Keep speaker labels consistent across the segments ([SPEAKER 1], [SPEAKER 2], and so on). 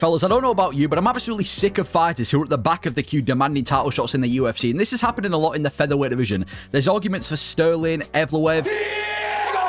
[SPEAKER 1] Fellas, I don't know about you, but I'm absolutely sick of fighters who are at the back of the queue demanding title shots in the UFC, and this is happening a lot in the featherweight division. There's arguments for Sterling, Evloev,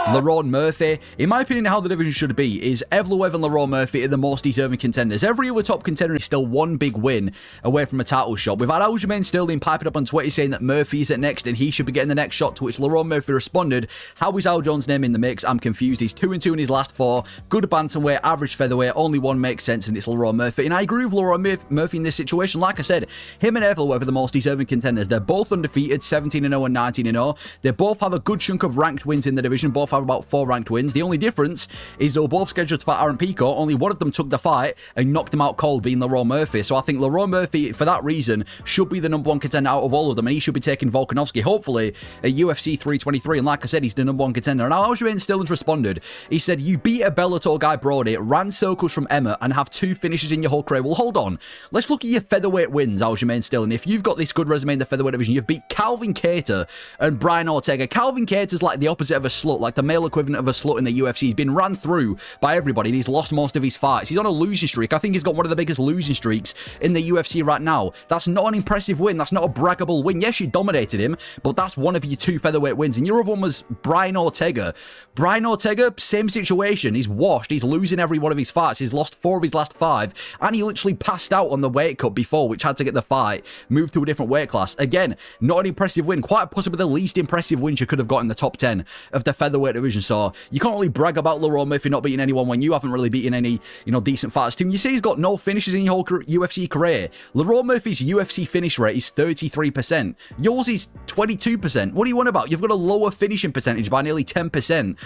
[SPEAKER 1] Lerone Murphy. In my opinion, how the division should be is Evloev and Lerone Murphy are the most deserving contenders. Every other top contender is still one big win away from a title shot. We've had Aljamain Sterling piping up on Twitter saying that Murphy is at next and he should be getting the next shot, to which Lerone Murphy responded, "How is Al Jones' name in the mix? I'm confused. He's 2-2 in his last 4. Good bantamweight, average featherweight. Only one makes sense, and it's Lerone Murphy." And I agree with Lerone Murphy in this situation. Like I said, him and Evloev are the most deserving contenders. They're both undefeated, 17-0 and 19-0. They both have a good chunk of ranked wins in the division. Both have about 4 ranked wins. The only difference is they were both scheduled to fight Aaron Pico. Only one of them took the fight and knocked him out cold, being Lerone Murphy. So I think Lerone Murphy, for that reason, should be the #1 contender out of all of them, and he should be taking Volkanovski, hopefully, at UFC 323. And like I said, he's the #1 contender. And Aljamain Sterling responded. He said, "You beat a Bellator guy, Brody, ran circles from Emma, and have 2 finishes in your whole career." Well, hold on. Let's look at your featherweight wins, Aljamain Sterling. If you've got this good resume in the featherweight division, you've beat Calvin Kattar and Brian Ortega. Calvin Kattar's like the opposite of a slut, like the male equivalent of a slut in the UFC. He's been ran through by everybody, and he's lost most of his fights. He's on a losing streak. I think he's got one of the biggest losing streaks in the UFC right now. That's not an impressive win. That's not a braggable win. Yes, you dominated him, but that's one of your 2 featherweight wins. And your other one was Brian Ortega. Brian Ortega, same situation. He's washed. He's losing every one of his fights. He's lost 4 of his last 5, and he literally passed out on the weight cut before, which had to get the fight moved to a different weight class. Again, not an impressive win. Quite possibly the least impressive wins you could have got in the top 10 of the featherweight division. So you can't really brag about Lerone Murphy not beating anyone when you haven't really beaten any, decent fighters too. You say he's got no finishes in your whole UFC career. Lerone Murphy's UFC finish rate is 33%. Yours is 22%. What do you want about? You've got a lower finishing percentage by nearly 10%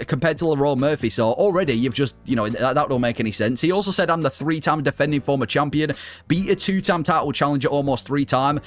[SPEAKER 1] compared to Lerone Murphy. So already you've just, that don't make any sense. He also said, "I'm the 3-time defending former champion, beat a 2-time title challenger almost 3-time.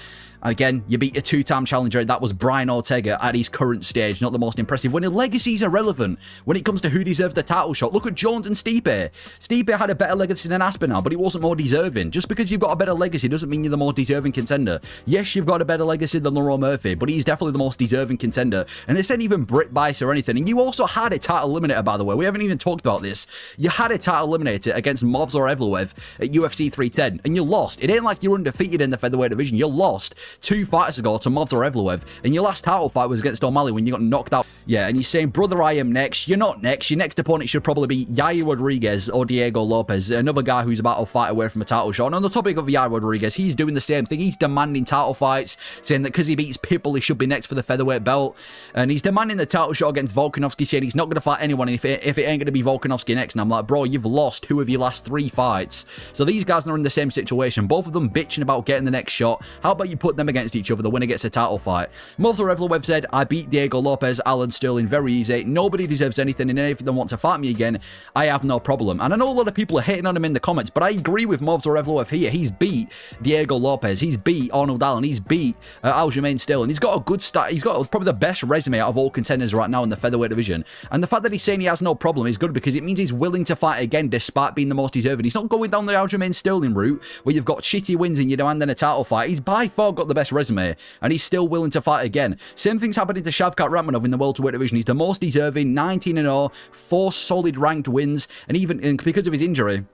[SPEAKER 1] Again, you beat a 2-time challenger. That was Brian Ortega at his current stage. Not the most impressive win. Legacy is irrelevant when it comes to who deserved the title shot. Look at Jones and Stipe. Stipe had a better legacy than Aspinall, but he wasn't more deserving. Just because you've got a better legacy doesn't mean you're the more deserving contender. Yes, you've got a better legacy than Lerone Murphy, but he's definitely the most deserving contender. And this ain't even Brit bias or anything. And you also had a title eliminator, by the way. We haven't even talked about this. You had a title eliminator against Movsar Evloev at UFC 310, and you lost. It ain't like you're undefeated in the featherweight division. You lost 2 fights ago to Movsar Evloev, and your last title fight was against O'Malley when you got knocked out. Yeah, and you're saying, "Brother, I am next." You're not next. Your next opponent should probably be Yair Rodriguez or Diego Lopez, another guy who's about to fight away from a title shot. And on the topic of Yair Rodriguez, he's doing the same thing. He's demanding title fights, saying that because he beats Pitbull, he should be next for the featherweight belt. And he's demanding the title shot against Volkanovski, saying he's not going to fight anyone if it ain't going to be Volkanovski next. And I'm like, bro, you've lost 2 of your last 3 fights. So these guys are in the same situation. Both of them bitching about getting the next shot. How about you put them against each other? The winner gets a title fight. Movsar Evloev said, "I beat Diego Lopez, Alan Sterling very easy. Nobody deserves anything, and if they want to fight me again, I have no problem." And I know a lot of people are hating on him in the comments, but I agree with Movsar Evloev here. He's beat Diego Lopez. He's beat Arnold Allen. He's beat Aljamain Sterling. He's got a good start. He's got probably the best resume out of all contenders right now in the featherweight division. And the fact that he's saying he has no problem is good, because it means he's willing to fight again despite being the most deserving. He's not going down the Aljamain Sterling route where you've got shitty wins and you're demanding a title fight. He's by far got the best resume, and he's still willing to fight again. Same thing's happening to Shavkat Rakhmonov in the welterweight division. He's the most deserving, 19-0, 4 solid ranked wins, and even because of his injury,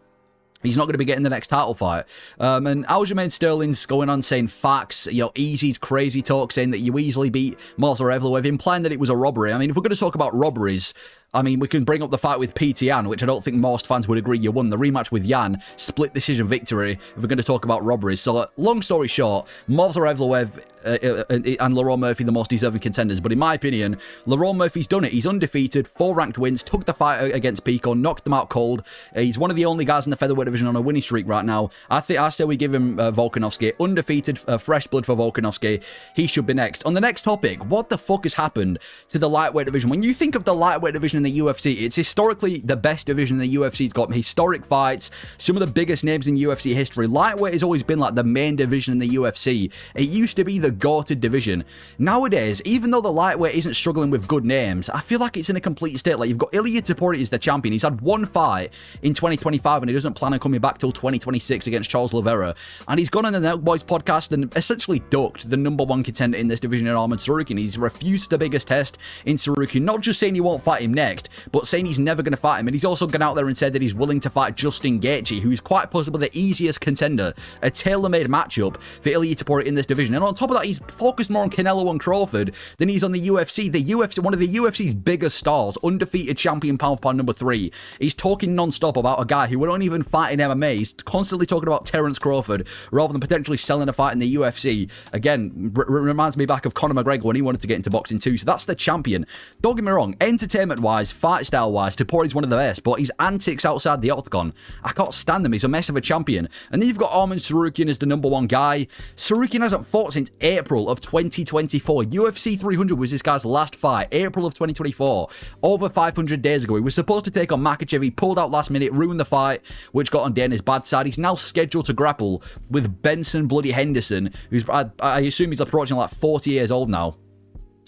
[SPEAKER 1] he's not going to be getting the next title fight. And Aljamain Sterling's going on saying facts, Easy's crazy talk, saying that you easily beat Movsar Evloev, implying that it was a robbery. I mean, if we're going to talk about robberies, we can bring up the fight with Pete Yan, which I don't think most fans would agree you won. The rematch with Yan, split decision victory, if we're going to talk about robberies. So, long story short, Movsar Evloev and Lerone Murphy the most deserving contenders. But in my opinion, Lerone Murphy's done it. He's undefeated, 4 ranked wins, took the fight against Pico, knocked them out cold. He's one of the only guys in the featherweight division on a winning streak right now. I say we give him Volkanovski. Undefeated, fresh blood for Volkanovski. He should be next. On the next topic, what the fuck has happened to the lightweight division? When you think of the lightweight division in the UFC, it's historically the best division in the UFC. It's got historic fights, some of the biggest names in UFC history. Lightweight has always been like the main division in the UFC. It used to be the goated division. Nowadays, even though the lightweight isn't struggling with good names, I feel like it's in a complete state. Like, you've got Ilia Topuria as the champion. He's had 1 fight in 2025, and he doesn't plan on coming back till 2026 against Charles Oliveira. And he's gone on the Nelk Boys podcast and essentially ducked the #1 contender in this division in Arman Tsarukyan. He's refused the biggest test in Tsarukyan, not just saying he won't fight him next, next, but saying he's never going to fight him. And he's also gone out there and said that he's willing to fight Justin Gaethje, who's quite possibly the easiest contender, a tailor-made matchup for Ilia Topuria in this division. And on top of that, he's focused more on Canelo and Crawford than he's on the UFC. The UFC, one of the UFC's biggest stars, undefeated champion pound for pound number 3. He's talking non-stop about a guy who would not even fight in MMA. He's constantly talking about Terence Crawford rather than potentially selling a fight in the UFC. Again, reminds me back of Conor McGregor when he wanted to get into boxing too. So that's the champion. Don't get me wrong, entertainment-wise, fight style-wise, Topuria's one of the best, but his antics outside the octagon, I can't stand him. He's a mess of a champion. And then you've got Arman Tsarukyan as the number 1 guy. Tsarukyan hasn't fought since April of 2024. UFC 300 was this guy's last fight, April of 2024. Over 500 days ago. He was supposed to take on Makhachev. He pulled out last minute, ruined the fight, which got on Dana's bad side. He's now scheduled to grapple with Benson bloody Henderson, who's, I assume he's approaching like 40 years old now,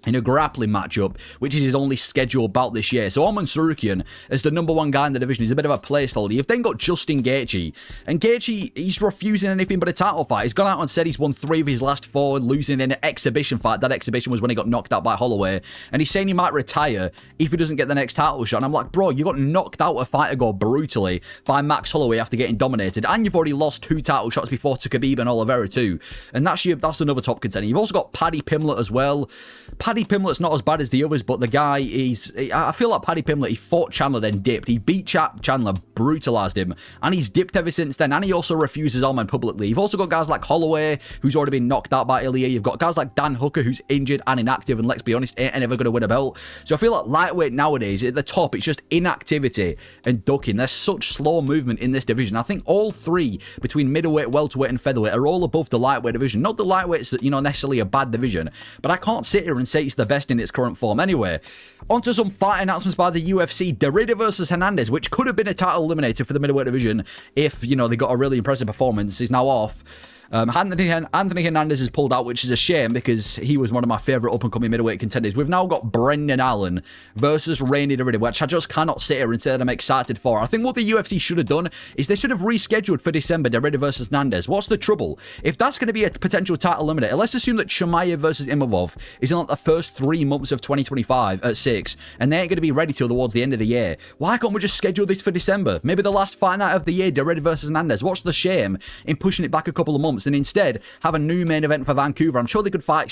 [SPEAKER 1] in a grappling matchup, which is his only scheduled bout this year. So Arman Tsarukyan, as the number 1 guy in the division, is a bit of a placeholder. You've then got Justin Gaethje, and Gaethje, he's refusing anything but a title fight. He's gone out and said he's won 3 of his last 4, losing in an exhibition fight. That exhibition was when he got knocked out by Holloway, and he's saying he might retire if he doesn't get the next title shot. And I'm like, bro, you got knocked out a fight ago brutally by Max Holloway after getting dominated, and you've already lost 2 title shots before to Khabib and Oliveira too. And that's another top contender. You've also got Paddy Pimblett as well. Paddy Pimblett's not as bad as the others, but the guy I feel like Paddy Pimblett, he fought Chandler, then dipped. He beat Chandler, brutalized him, and he's dipped ever since then, and he also refuses Arman publicly. You've also got guys like Holloway, who's already been knocked out by Ilia. You've got guys like Dan Hooker, who's injured and inactive, and let's be honest, ain't ever going to win a belt. So I feel like lightweight nowadays, at the top, it's just inactivity and ducking. There's such slow movement in this division. I think all 3, between middleweight, welterweight, and featherweight, are all above the lightweight division. Not the lightweight's, necessarily a bad division, but I can't sit here and say it's the best in its current form. Anyway, onto some fight announcements by the UFC. Derrida versus Hernandez, which could have been a title eliminator for the middleweight division if, they got a really impressive performance, is now off. Anthony Hernandez has pulled out, which is a shame because he was one of my favourite up-and-coming middleweight contenders. We've now got Brendan Allen versus Rainy Derrida, which I just cannot sit here and say that I'm excited for. I think what the UFC should have done is they should have rescheduled for December Derrida versus Hernandez. What's the trouble? If that's going to be a potential title eliminator, let's assume that Chimaev versus Imavov is in like the first 3 months of 2025 at 6, and they ain't going to be ready till towards the end of the year. Why can't we just schedule this for December? Maybe the last fight night of the year, Derrida versus Hernandez. What's the shame in pushing it back a couple of months and instead have a new main event for Vancouver? I'm sure they could find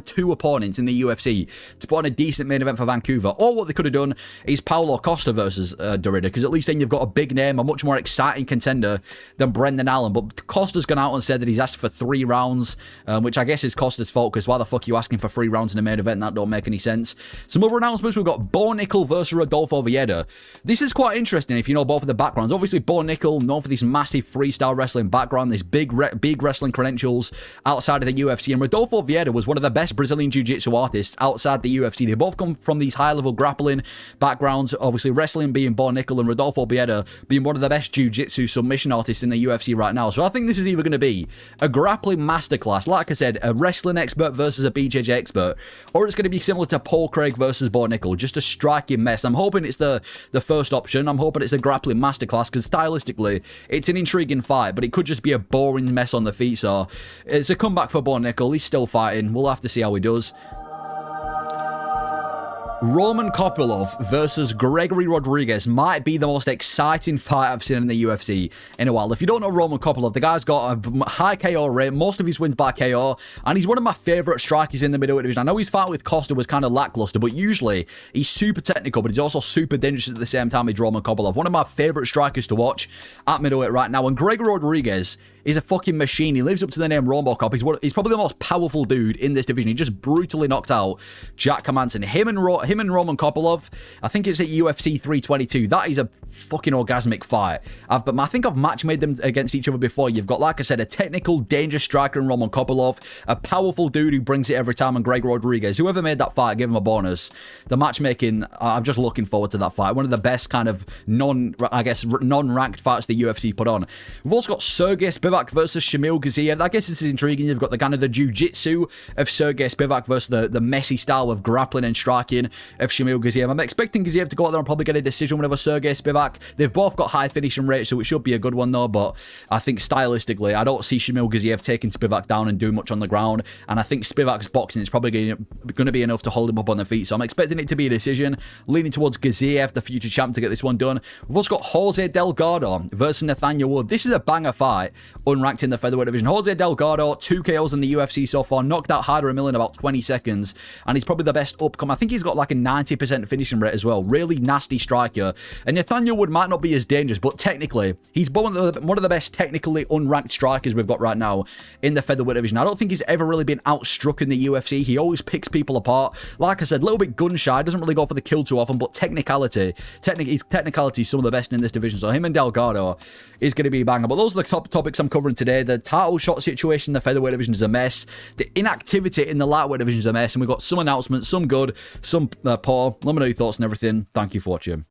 [SPEAKER 1] 2 opponents in the UFC to put on a decent main event for Vancouver. Or what they could have done is Paulo Costa versus Derrida, because at least then you've got a big name, a much more exciting contender than Brendan Allen. But Costa's gone out and said that he's asked for 3 rounds, which I guess is Costa's fault, because why the fuck are you asking for 3 rounds in a main event? That don't make any sense. Some other announcements, we've got Bo Nickel versus Rodolfo Vieira. This is quite interesting if you know both of the backgrounds. Obviously, Bo Nickel, known for this massive freestyle wrestling background, this big wrestling credentials outside of the UFC, and Rodolfo Vieira was one of the best Brazilian Jiu-Jitsu artists outside the UFC. They both come from these high-level grappling backgrounds, obviously wrestling being Bo Nickel and Rodolfo Vieira being one of the best Jiu-Jitsu submission artists in the UFC right now. So I think this is either going to be a grappling masterclass, like I said, a wrestling expert versus a BJJ expert, or it's going to be similar to Paul Craig versus Bo Nickel, just a striking mess. I'm hoping it's the first option. I'm hoping it's a grappling masterclass, because stylistically, it's an intriguing fight, but it could just be a boring mess on the feet. So it's a comeback for Bo Nickel. He's still fighting. We'll have to see how he does. Roman Kopylov versus Gregory Rodriguez might be the most exciting fight I've seen in the UFC in a while. If you don't know Roman Kopylov, the guy's got a high KO rate, most of his wins by KO, and he's one of my favourite strikers in the middleweight division. I know his fight with Costa was kind of lackluster, but usually he's super technical, but he's also super dangerous at the same time. He's Roman Kopylov, one of my favourite strikers to watch at middleweight right now. And Gregory Rodriguez is a fucking machine. He lives up to the name Robocop. He's probably the most powerful dude in this division. He just brutally knocked out Jack Hermansson. Him and Roman Kopylov, I think it's at UFC 322. That is a fucking orgasmic fight. But I think I've match made them against each other before. You've got, like I said, a technical, dangerous striker in Roman Kopylov, a powerful dude who brings it every time, and Greg Rodriguez. Whoever made that fight, give him a bonus. The matchmaking, I'm just looking forward to that fight. One of the best kind of non-ranked fights the UFC put on. We've also got Sergey Spivak Spivak versus Shamil Gaziev. I guess this is intriguing. You've got the kind of the jiu-jitsu of Sergey Spivak versus the messy style of grappling and striking of Shamil Gaziev. I'm expecting Gaziev to go out there and probably get a decision win over Sergey Spivak. They've both got high finishing rates, so it should be a good one though, but I think stylistically, I don't see Shamil Gaziev taking Spivak down and doing much on the ground, and I think Spivak's boxing is probably going to be enough to hold him up on the feet, so I'm expecting it to be a decision, leaning towards Gaziev, the future champ, to get this one done. We've also got Jose Delgado versus Nathaniel Wood. This is a banger fight, unranked in the featherweight division. Jose Delgado, 2 KOs in the UFC so far, knocked out Haider Emil in about 20 seconds, and he's probably the best upcome. I think he's got like a 90% finishing rate as well. Really nasty striker. And Nathaniel Wood might not be as dangerous, but technically, he's one of the best technically unranked strikers we've got right now in the featherweight division. I don't think he's ever really been outstruck in the UFC. He always picks people apart. Like I said, a little bit gun shy, doesn't really go for the kill too often, but technicality is some of the best in this division. So him and Delgado is going to be a banger. But those are the top topics I'm covering today. The title shot situation in the featherweight division is a mess. The inactivity in the lightweight division is a mess. And we've got some announcements, some good, some poor. Let me know your thoughts on everything. Thank you for watching.